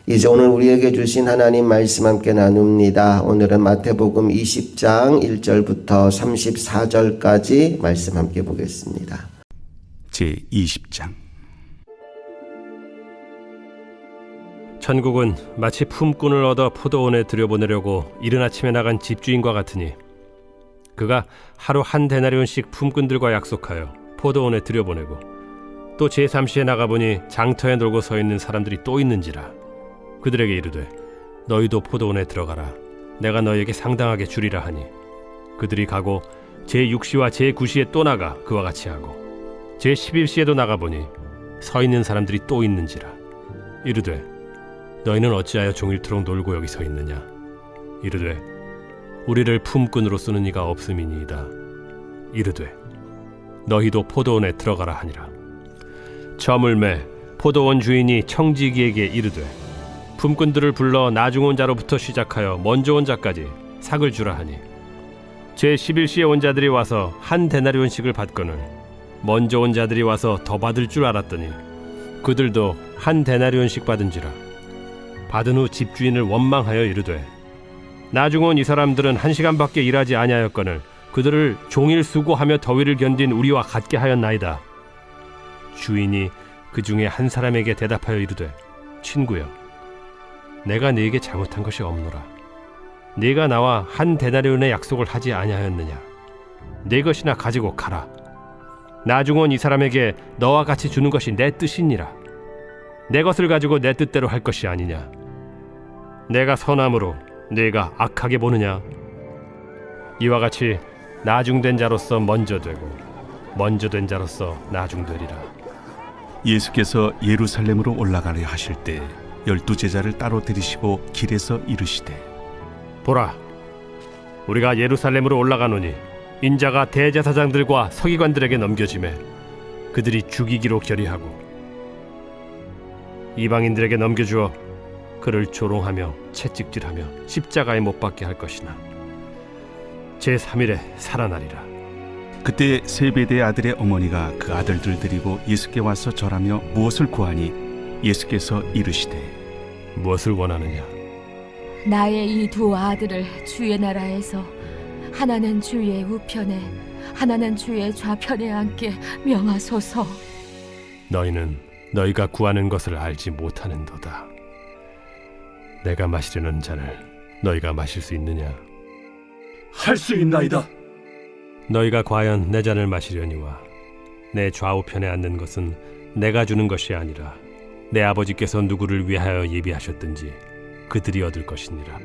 이제 오늘 우리에게 주신 하나님 말씀 함께 나눕니다. 오늘은 마태복음 20장 1절부터 34절까지 말씀 함께 보겠습니다. 제20장. 천국은 마치 품꾼을 얻어 포도원에 들여보내려고 이른 아침에 나간 집주인과 같으니 그가 하루 한 데나리온씩 품꾼들과 약속하여 포도원에 들여보내고 또 제3시에 나가보니 장터에 놀고 서 있는 사람들이 또 있는지라 그들에게 이르되 너희도 포도원에 들어가라 내가 너희에게 상당하게 주리라 하니 그들이 가고 제6시와 제9시에 또 나가 그와 같이 하고 제11시에도 나가보니 서 있는 사람들이 또 있는지라 이르되 너희는 어찌하여 종일토록 놀고 여기 서 있느냐 이르되 우리를 품꾼으로 쓰는 이가 없음이니이다 이르되 너희도 포도원에 들어가라 하니라. 저물매 포도원 주인이 청지기에게 이르되 품꾼들을 불러 나중 온 자로부터 시작하여 먼저 온 자까지 삭을 주라 하니 제11시에 온 자들이 와서 한 데나리온씩을 받거늘 먼저 온 자들이 와서 더 받을 줄 알았더니 그들도 한 데나리온씩 받은지라. 받은 후 집주인을 원망하여 이르되 나중 온 이 사람들은 1시간밖에 일하지 아니하였거늘 그들을 종일 수고하며 더위를 견딘 우리와 같게 하였나이다. 주인이 그 중에 한 사람에게 대답하여 이르되 친구여 내가 네게 잘못한 것이 없노라. 네가 나와 한 데나리온의 약속을 하지 아니하였느냐. 네 것이나 가지고 가라. 나중 온 이 사람에게 너와 같이 주는 것이 내 뜻이니라. 내 것을 가지고 내 뜻대로 할 것이 아니냐. 내가 선함으로 네가 악하게 보느냐. 이와 같이 나중된 자로서 먼저 되고 먼저 된 자로서 나중되리라. 예수께서 예루살렘으로 올라가려 하실 때 12 제자를 따로 들이시고 길에서 이르시되 보라 우리가 예루살렘으로 올라가노니 인자가 대제사장들과 서기관들에게 넘겨지매 그들이 죽이기로 결의하고 이방인들에게 넘겨주어 그를 조롱하며 채찍질하며 십자가에 못 박게 할 것이나 제3일에 살아나리라. 그때 세베대의 아들의 어머니가 그 아들들 데리고 예수께 와서 절하며 무엇을 구하니 예수께서 이르시되 무엇을 원하느냐. 나의 이 두 아들을 주의 나라에서 하나는 주의 우편에 하나는 주의 좌편에 앉게 명하소서. 너희는 너희가 구하는 것을 알지 못하는도다. 내가 마시려는 잔을 너희가 마실 수 있느냐. 할 수 있나이다. 너희가 과연 내 잔을 마시려니와 내 좌우편에 앉는 것은 내가 주는 것이 아니라 내 아버지께서 누구를 위하여 예비하셨든지 그들이 얻을 것이니라.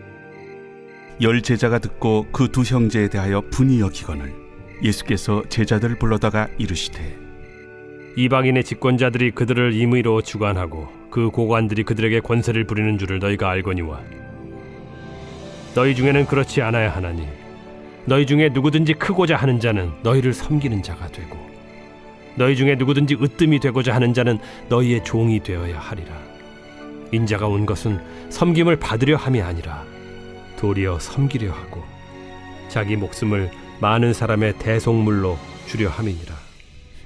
10 제자가 듣고 그 두 형제에 대하여 분이 여기거늘 예수께서 제자들을 불러다가 이르시되 이방인의 집권자들이 그들을 임의로 주관하고 그 고관들이 그들에게 권세를 부리는 줄을 너희가 알거니와 너희 중에는 그렇지 않아야 하나니 너희 중에 누구든지 크고자 하는 자는 너희를 섬기는 자가 되고 너희 중에 누구든지 으뜸이 되고자 하는 자는 너희의 종이 되어야 하리라. 인자가 온 것은 섬김을 받으려 함이 아니라 도리어 섬기려 하고 자기 목숨을 많은 사람의 대속물로 주려 함이니라.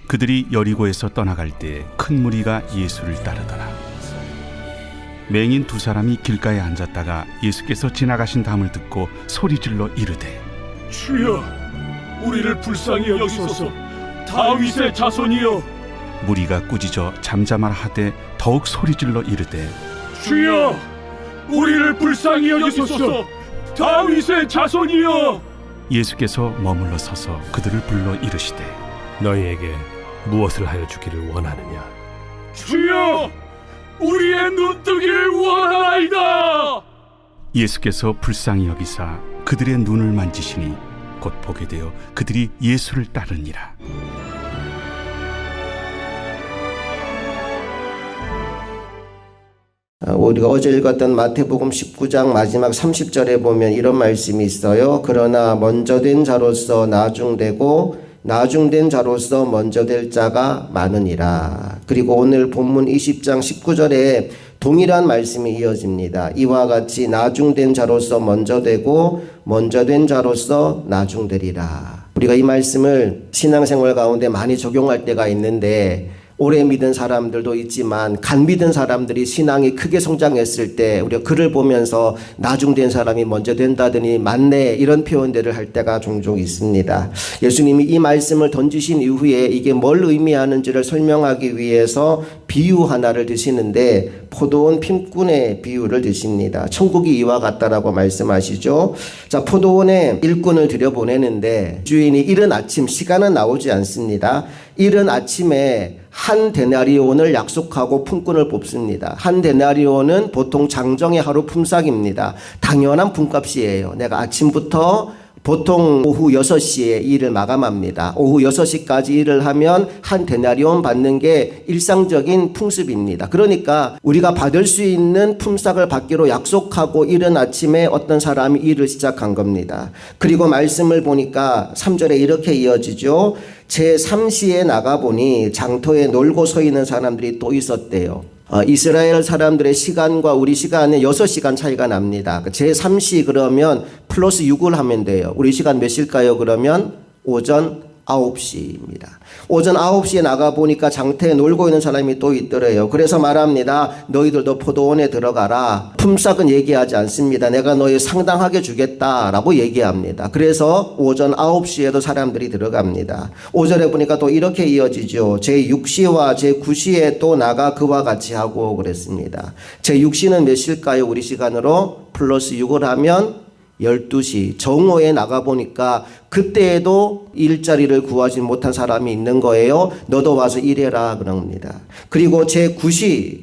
그들이 여리고에서 떠나갈 때 큰 무리가 예수를 따르더라. 맹인 2 사람이 길가에 앉았다가 예수께서 지나가신 다음을 듣고 소리질러 이르되 주여, 우리를 불쌍히 여기소서. 다윗의 자손이여. 무리가 꾸짖어 잠잠하라 하되 더욱 소리질러 이르되 주여, 우리를 불쌍히 여기소서. 다윗의 자손이여. 예수께서 머물러 서서 그들을 불러 이르시되 너희에게 무엇을 하여 주기를 원하느냐. 주여, 우리의 눈뜨기를 원하나이다. 예수께서 불쌍히 여기사 그들의 눈을 만지시니 곧 보게 되어 그들이 예수를 따르니라. 우리가 어제 읽었던 마태복음 19장 마지막 30절에 보면 이런 말씀이 있어요. 그러나 먼저 된 자로서 나중되고 나중된 자로서 먼저 될 자가 많으니라. 그리고 오늘 본문 20장 19절에 동일한 말씀이 이어집니다. 이와 같이 나중된 자로서 먼저 되고 먼저 된 자로서 나중되리라. 우리가 이 말씀을 신앙생활 가운데 많이 적용할 때가 있는데 오래 믿은 사람들도 있지만 간 믿은 사람들이 신앙이 크게 성장했을 때 우리가 그를 보면서 나중된 사람이 먼저 된다더니 맞네 이런 표현들을 할 때가 종종 있습니다. 예수님이 이 말씀을 던지신 이후에 이게 뭘 의미하는지를 설명하기 위해서 비유 하나를 드시는데 포도원 핀꾼의 비유를 드십니다. 천국이 이와 같다라고 말씀하시죠. 자, 포도원에 일꾼을 들여보내는데 주인이 이른 아침, 시간은 나오지 않습니다. 이른 아침에 한 데나리온을 약속하고 품꾼을 뽑습니다. 한 데나리온은 보통 장정의 하루 품삯입니다. 당연한 품값이에요. 내가 아침부터 보통 오후 6시에 일을 마감합니다. 오후 6시까지 일을 하면 한 데나리온 받는 게 일상적인 풍습입니다. 그러니까 우리가 받을 수 있는 품삯을 받기로 약속하고 이른 아침에 어떤 사람이 일을 시작한 겁니다. 그리고 말씀을 보니까 3절에 이렇게 이어지죠. 제3시에 나가보니 장터에 놀고 서 있는 사람들이 또 있었대요. 이스라엘 사람들의 시간과 우리 시간에 6시간 차이가 납니다. 제3시 그러면 플러스 6을 하면 돼요. 우리 시간 몇 시일까요? 그러면 오전 9시입니다. 오전 9시에 나가보니까 장터에 놀고 있는 사람이 또 있더래요. 그래서 말합니다. 너희들도 포도원에 들어가라. 품삯은 얘기하지 않습니다. 내가 너희 상당하게 주겠다라고 얘기합니다. 그래서 오전 9시에도 사람들이 들어갑니다. 5절에 보니까 또 이렇게 이어지죠. 제6시와 제9시에 또 나가 그와 같이 하고 그랬습니다. 제6시는 몇 시일까요? 우리 시간으로 플러스 6을 하면 12시 정오에 나가보니까 그때에도 일자리를 구하지 못한 사람이 있는 거예요. 너도 와서 일해라 그럽니다. 그리고 제9시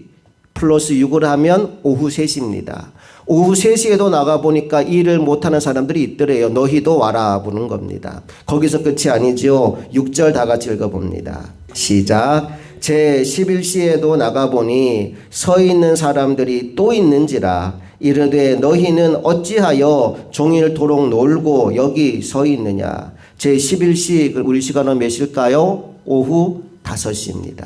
플러스 6을 하면 오후 3시입니다. 오후 3시에도 나가보니까 일을 못하는 사람들이 있더래요. 너희도 와라 부는 겁니다. 거기서 끝이 아니죠. 6절 다 같이 읽어봅니다. 시작. 제11시에도 나가보니 서 있는 사람들이 또 있는지라 이르되 너희는 어찌하여 종일토록 놀고 여기 서 있느냐. 제11시 우리 시간은 몇 시일까요? 오후 5시입니다.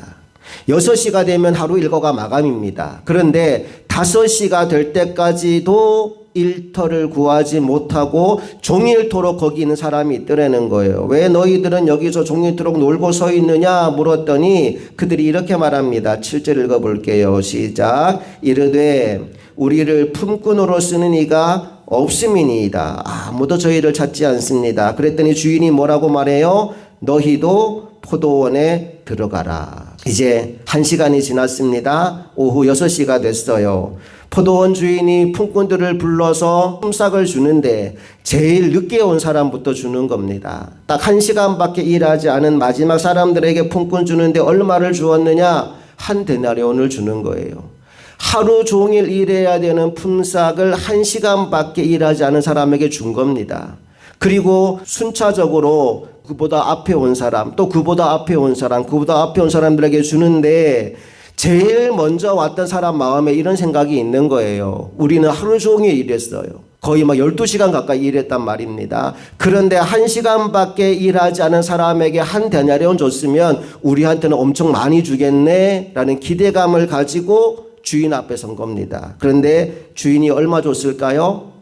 6시가 되면 하루 일과가 마감입니다. 그런데 5시가 될 때까지도 일터를 구하지 못하고 종일토록 거기 있는 사람이 있더라는 거예요. 왜 너희들은 여기서 종일토록 놀고 서 있느냐 물었더니 그들이 이렇게 말합니다. 7절 읽어볼게요. 시작. 이르되 우리를 품꾼으로 쓰는 이가 없음이니이다. 아무도 저희를 찾지 않습니다. 그랬더니 주인이 뭐라고 말해요? 너희도 포도원에 들어가라. 이제 1시간이 지났습니다. 오후 6시가 됐어요. 포도원 주인이 품꾼들을 불러서 품삯을 주는데 제일 늦게 온 사람부터 주는 겁니다. 딱 1시간밖에 일하지 않은 마지막 사람들에게 품꾼 주는데 얼마를 주었느냐? 한 데나리온을 주는 거예요. 하루 종일 일해야 되는 품삯을 1시간밖에 일하지 않은 사람에게 준 겁니다. 그리고 순차적으로 그보다 앞에 온 사람, 또 그보다 앞에 온 사람, 그보다 앞에 온 사람들에게 주는데 제일 먼저 왔던 사람 마음에 이런 생각이 있는 거예요. 우리는 하루 종일 일했어요. 거의 12시간 가까이 일했단 말입니다. 그런데 1시간밖에 일하지 않은 사람에게 한 데나리온 줬으면 우리한테는 엄청 많이 주겠네 라는 기대감을 가지고 주인 앞에 선 겁니다. 그런데 주인이 얼마 줬을까요?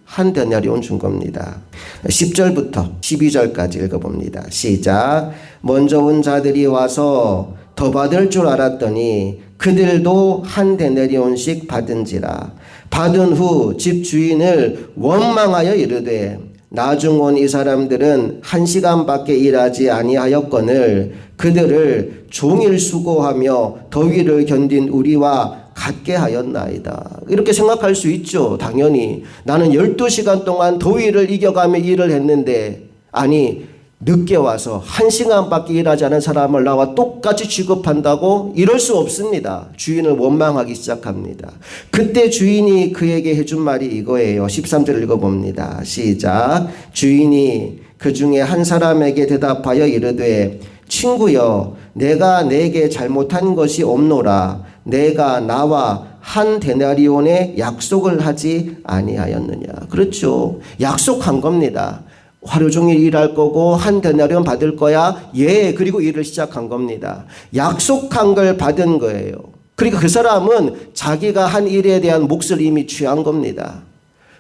한 데나리온 준 겁니다. 10절부터 12절까지 읽어봅니다. 시작. 먼저 온 자들이 와서 더 받을 줄 알았더니 그들도 한 데나리온씩 받은지라. 받은 후 집 주인을 원망하여 이르되 나중 온 이 사람들은 1시간밖에 일하지 아니하였거늘 그들을 종일 수고하며 더위를 견딘 우리와 같게 하였나이다. 이렇게 생각할 수 있죠. 당연히 나는 12시간 동안 더위를 이겨가며 일을 했는데 아니 늦게 와서 1시간밖에 일하지 않은 사람을 나와 똑같이 취급한다고? 이럴 수 없습니다. 주인을 원망하기 시작합니다. 그때 주인이 그에게 해준 말이 이거예요. 13절 읽어봅니다. 시작. 주인이 그 중에 한 사람에게 대답하여 이르되 친구여 내가 내게 잘못한 것이 없노라. 내가 나와 한 데나리온의 약속을 하지 아니하였느냐. 그렇죠. 약속한 겁니다. 하루 종일 일할 거고 한 데나리온 받을 거야. 예. 그리고 일을 시작한 겁니다. 약속한 걸 받은 거예요. 그러니까 그 사람은 자기가 한 일에 대한 몫을 이미 취한 겁니다.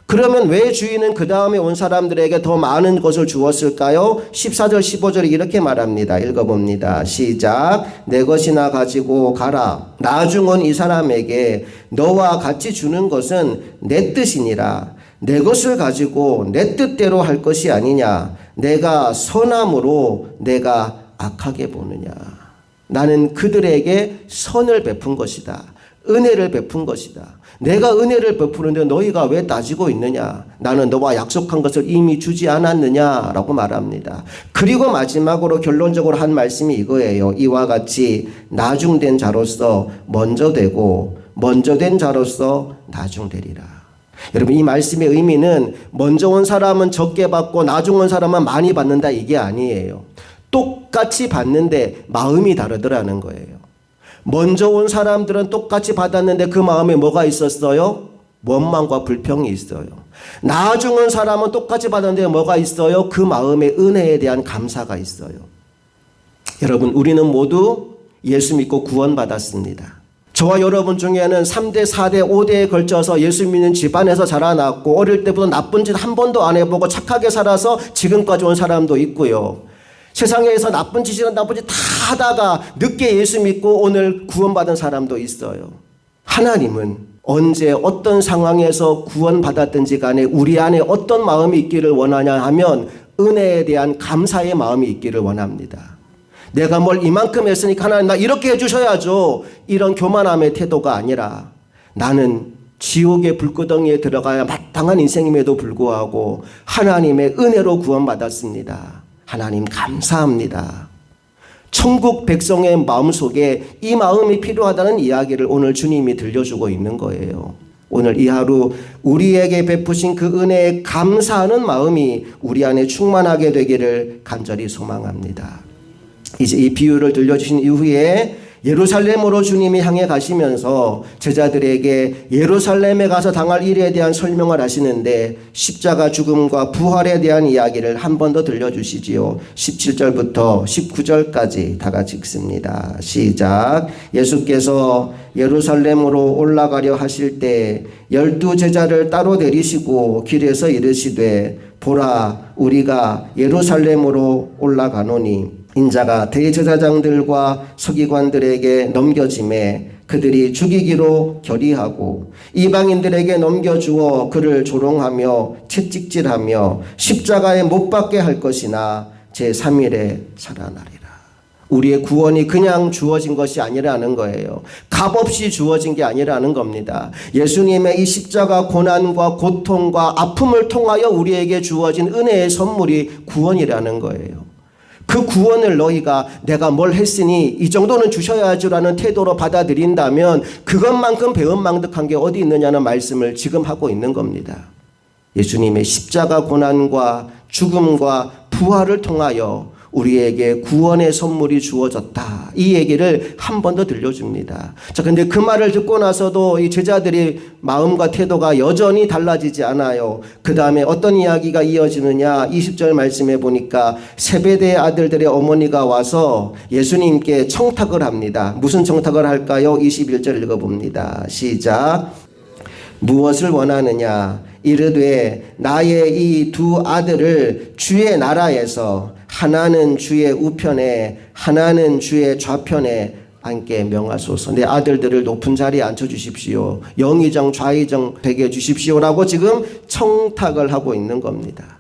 그러면 왜 주인은 그 다음에 온 사람들에게 더 많은 것을 주었을까요? 14절 15절에 이렇게 말합니다. 읽어봅니다. 시작. 내 것이나 가지고 가라. 나중 온 이 사람에게 너와 같이 주는 것은 내 뜻이니라. 내 것을 가지고 내 뜻대로 할 것이 아니냐. 내가 선함으로 내가 악하게 보느냐. 나는 그들에게 선을 베푼 것이다. 은혜를 베푼 것이다. 내가 은혜를 베푸는데 너희가 왜 따지고 있느냐? 나는 너와 약속한 것을 이미 주지 않았느냐라고 말합니다. 그리고 마지막으로 결론적으로 한 말씀이 이거예요. 이와 같이 나중된 자로서 먼저 되고 먼저 된 자로서 나중되리라. 여러분, 이 말씀의 의미는 먼저 온 사람은 적게 받고 나중 온 사람은 많이 받는다, 이게 아니에요. 똑같이 받는데 마음이 다르더라는 거예요. 먼저 온 사람들은 똑같이 받았는데 그 마음에 뭐가 있었어요? 원망과 불평이 있어요. 나중 온 사람은 똑같이 받았는데 뭐가 있어요? 그 마음에 은혜에 대한 감사가 있어요. 여러분, 우리는 모두 예수 믿고 구원받았습니다. 저와 여러분 중에는 3대, 4대, 5대에 걸쳐서 예수 믿는 집안에서 자라났고 어릴 때부터 나쁜 짓 한 번도 안 해보고 착하게 살아서 지금까지 온 사람도 있고요. 세상에서 나쁜 짓이나 나쁜 짓 다 하다가 늦게 예수 믿고 오늘 구원받은 사람도 있어요. 하나님은 언제 어떤 상황에서 구원받았든지 간에 우리 안에 어떤 마음이 있기를 원하냐 하면 은혜에 대한 감사의 마음이 있기를 원합니다. 내가 뭘 이만큼 했으니까 하나님 나 이렇게 해주셔야죠. 이런 교만함의 태도가 아니라 나는 지옥의 불구덩이에 들어가야 마땅한 인생임에도 불구하고 하나님의 은혜로 구원받았습니다. 하나님 감사합니다. 천국 백성의 마음속에 이 마음이 필요하다는 이야기를 오늘 주님이 들려주고 있는 거예요. 오늘 이 하루 우리에게 베푸신 그 은혜에 감사하는 마음이 우리 안에 충만하게 되기를 간절히 소망합니다. 이제 이 비유를 들려주신 이후에 예루살렘으로 주님이 향해 가시면서 제자들에게 예루살렘에 가서 당할 일에 대한 설명을 하시는데 십자가 죽음과 부활에 대한 이야기를 한 번 더 들려주시지요. 17절부터 19절까지 다 같이 읽습니다. 시작. 예수께서 예루살렘으로 올라가려 하실 때 12 제자를 따로 내리시고 길에서 이르시되 보라 우리가 예루살렘으로 올라가노니 인자가 대제사장들과 서기관들에게 넘겨짐에 그들이 죽이기로 결의하고 이방인들에게 넘겨주어 그를 조롱하며 채찍질하며 십자가에 못 박게 할 것이나 제3일에 살아나리라. 우리의 구원이 그냥 주어진 것이 아니라는 거예요. 값없이 주어진 게 아니라는 겁니다. 예수님의 이 십자가 고난과 고통과 아픔을 통하여 우리에게 주어진 은혜의 선물이 구원이라는 거예요. 그 구원을 너희가 내가 뭘 했으니 이 정도는 주셔야지라는 태도로 받아들인다면 그것만큼 배은망덕한 게 어디 있느냐는 말씀을 지금 하고 있는 겁니다. 예수님의 십자가 고난과 죽음과 부활을 통하여 우리에게 구원의 선물이 주어졌다. 이 얘기를 한 번 더 들려줍니다. 자, 근데 그 말을 듣고 나서도 이 제자들의 마음과 태도가 여전히 달라지지 않아요. 그 다음에 어떤 이야기가 이어지느냐? 20절 말씀해 보니까 세베대의 아들들의 어머니가 와서 예수님께 청탁을 합니다. 무슨 청탁을 할까요? 21절 읽어봅니다. 시작. 무엇을 원하느냐? 이르되 나의 이 두 아들을 주의 나라에서 하나는 주의 우편에 하나는 주의 좌편에 앉게 명하소서. 내 아들들을 높은 자리에 앉혀주십시오. 영의정 좌의정 되게 해주십시오라고 지금 청탁을 하고 있는 겁니다.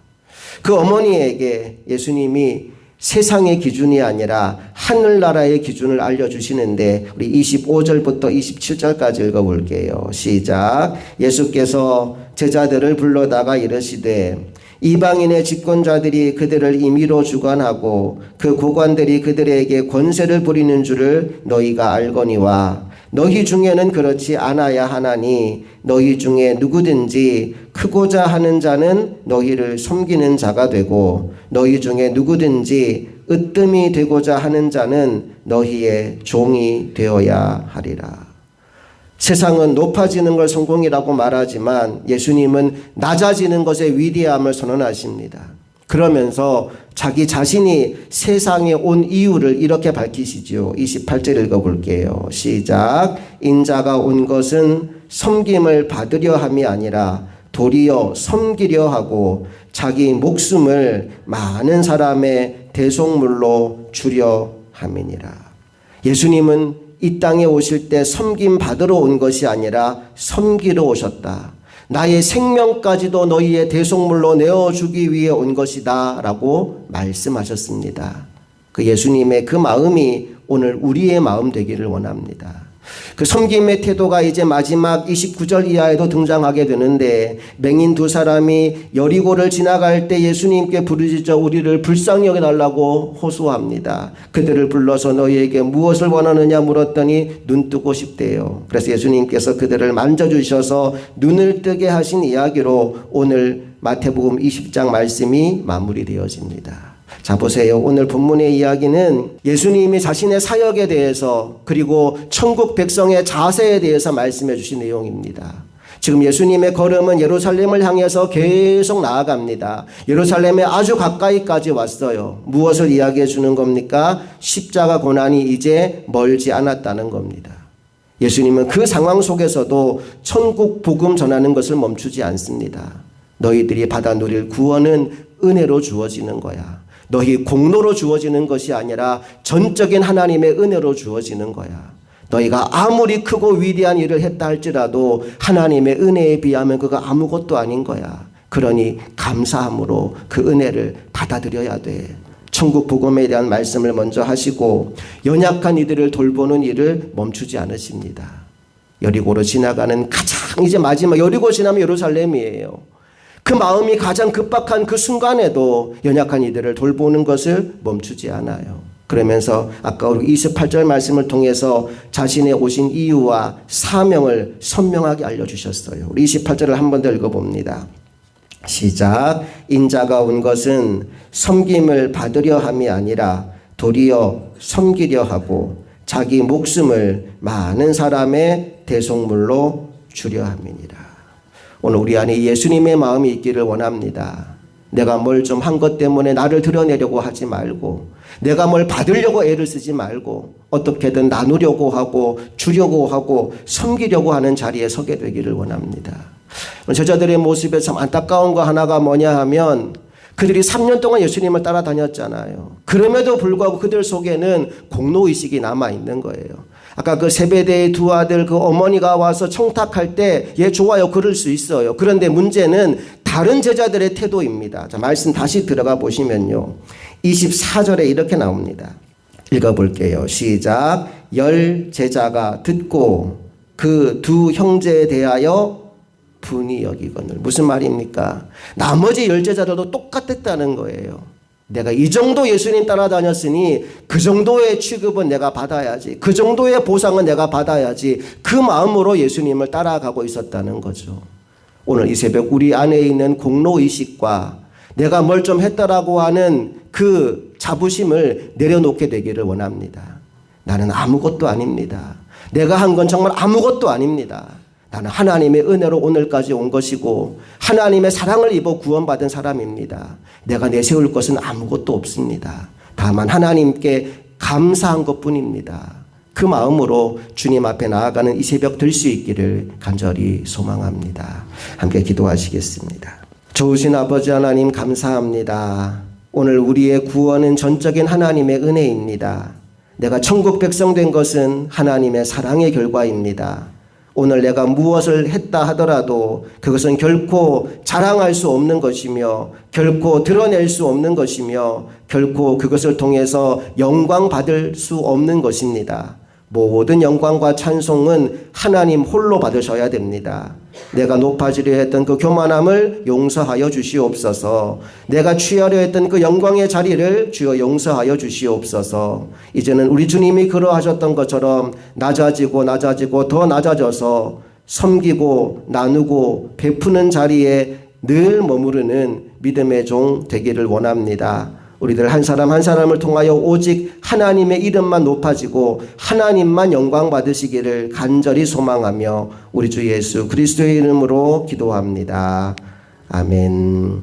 그 어머니에게 예수님이 세상의 기준이 아니라 하늘나라의 기준을 알려주시는데 우리 25절부터 27절까지 읽어볼게요. 시작. 예수께서 제자들을 불러다가 이르시되 이방인의 집권자들이 그들을 임의로 주관하고 그 고관들이 그들에게 권세를 부리는 줄을 너희가 알거니와 너희 중에는 그렇지 않아야 하나니 너희 중에 누구든지 크고자 하는 자는 너희를 섬기는 자가 되고 너희 중에 누구든지 으뜸이 되고자 하는 자는 너희의 종이 되어야 하리라. 세상은 높아지는 걸 성공이라고 말하지만 예수님은 낮아지는 것의 위대함을 선언하십니다. 그러면서 자기 자신이 세상에 온 이유를 이렇게 밝히시죠. 28절 읽어볼게요. 시작. 인자가 온 것은 섬김을 받으려 함이 아니라 도리어 섬기려 하고 자기 목숨을 많은 사람의 대속물로 주려 함이니라. 예수님은 이 땅에 오실 때 섬김 받으러 온 것이 아니라 섬기러 오셨다. 나의 생명까지도 너희의 대속물로 내어주기 위해 온 것이다 라고 말씀하셨습니다. 그 예수님의 그 마음이 오늘 우리의 마음 되기를 원합니다. 그 섬김의 태도가 이제 마지막 29절 이하에도 등장하게 되는데, 맹인 두 사람이 여리고를 지나갈 때 예수님께 부르짖어 우리를 불쌍히 여겨달라고 호소합니다. 그들을 불러서 너희에게 무엇을 원하느냐 물었더니 눈 뜨고 싶대요. 그래서 예수님께서 그들을 만져주셔서 눈을 뜨게 하신 이야기로 오늘 마태복음 20장 말씀이 마무리되어집니다. 자, 보세요. 오늘 본문의 이야기는 예수님이 자신의 사역에 대해서 그리고 천국 백성의 자세에 대해서 말씀해 주신 내용입니다. 지금 예수님의 걸음은 예루살렘을 향해서 계속 나아갑니다. 예루살렘에 아주 가까이까지 왔어요. 무엇을 이야기해 주는 겁니까? 십자가 고난이 이제 멀지 않았다는 겁니다. 예수님은 그 상황 속에서도 천국 복음 전하는 것을 멈추지 않습니다. 너희들이 받아 누릴 구원은 은혜로 주어지는 거야. 너희 공로로 주어지는 것이 아니라 전적인 하나님의 은혜로 주어지는 거야. 너희가 아무리 크고 위대한 일을 했다 할지라도 하나님의 은혜에 비하면 그가 아무것도 아닌 거야. 그러니 감사함으로 그 은혜를 받아들여야 돼. 천국 복음에 대한 말씀을 먼저 하시고 연약한 이들을 돌보는 일을 멈추지 않으십니다. 여리고로 지나가는 가장 이제 마지막, 여리고 지나면 예루살렘이에요. 그 마음이 가장 급박한 그 순간에도 연약한 이들을 돌보는 것을 멈추지 않아요. 그러면서 아까 우리 28절 말씀을 통해서 자신의 오신 이유와 사명을 선명하게 알려주셨어요. 우리 28절을 한 번 더 읽어봅니다. 시작. 인자가 온 것은 섬김을 받으려 함이 아니라 도리어 섬기려 하고 자기 목숨을 많은 사람의 대속물로 주려 함이니라. 오늘 우리 안에 예수님의 마음이 있기를 원합니다. 내가 뭘 좀 한 것 때문에 나를 드러내려고 하지 말고, 내가 뭘 받으려고 애를 쓰지 말고 어떻게든 나누려고 하고 주려고 하고 섬기려고 하는 자리에 서게 되기를 원합니다. 저자들의 모습에 참 안타까운 거 하나가 뭐냐 하면, 그들이 3년 동안 예수님을 따라다녔잖아요. 그럼에도 불구하고 그들 속에는 공로의식이 남아있는 거예요. 아까 그 세베대의 두 아들 그 어머니가 와서 청탁할 때, 예, 좋아요, 그럴 수 있어요. 그런데 문제는 다른 제자들의 태도입니다. 자, 말씀 다시 들어가 보시면요. 24절에 이렇게 나옵니다. 읽어볼게요. 시작. 10 제자가 듣고 그 두 형제에 대하여 분이 여기거늘. 무슨 말입니까? 나머지 10 제자들도 똑같았다는 거예요. 내가 이 정도 예수님 따라다녔으니 그 정도의 취급은 내가 받아야지, 그 정도의 보상은 내가 받아야지, 그 마음으로 예수님을 따라가고 있었다는 거죠. 오늘 이 새벽 우리 안에 있는 공로의식과 내가 뭘 좀 했다라고 하는 그 자부심을 내려놓게 되기를 원합니다. 나는 아무것도 아닙니다. 내가 한 건 정말 아무것도 아닙니다. 나는 하나님의 은혜로 오늘까지 온 것이고 하나님의 사랑을 입어 구원받은 사람입니다. 내가 내세울 것은 아무것도 없습니다. 다만 하나님께 감사한 것뿐입니다. 그 마음으로 주님 앞에 나아가는 이 새벽 될 수 있기를 간절히 소망합니다. 함께 기도하시겠습니다. 좋으신 아버지 하나님, 감사합니다. 오늘 우리의 구원은 전적인 하나님의 은혜입니다. 내가 천국 백성 된 것은 하나님의 사랑의 결과입니다. 오늘 내가 무엇을 했다 하더라도 그것은 결코 자랑할 수 없는 것이며 결코 드러낼 수 없는 것이며 결코 그것을 통해서 영광 받을 수 없는 것입니다. 모든 영광과 찬송은 하나님 홀로 받으셔야 됩니다. 내가 높아지려 했던 그 교만함을 용서하여 주시옵소서. 내가 취하려 했던 그 영광의 자리를 주여 용서하여 주시옵소서. 이제는 우리 주님이 그러하셨던 것처럼 낮아지고 더 낮아져서 섬기고 나누고 베푸는 자리에 늘 머무르는 믿음의 종 되기를 원합니다. 우리들 한 사람 한 사람을 통하여 오직 하나님의 이름만 높아지고 하나님만 영광 받으시기를 간절히 소망하며 우리 주 예수 그리스도의 이름으로 기도합니다. 아멘.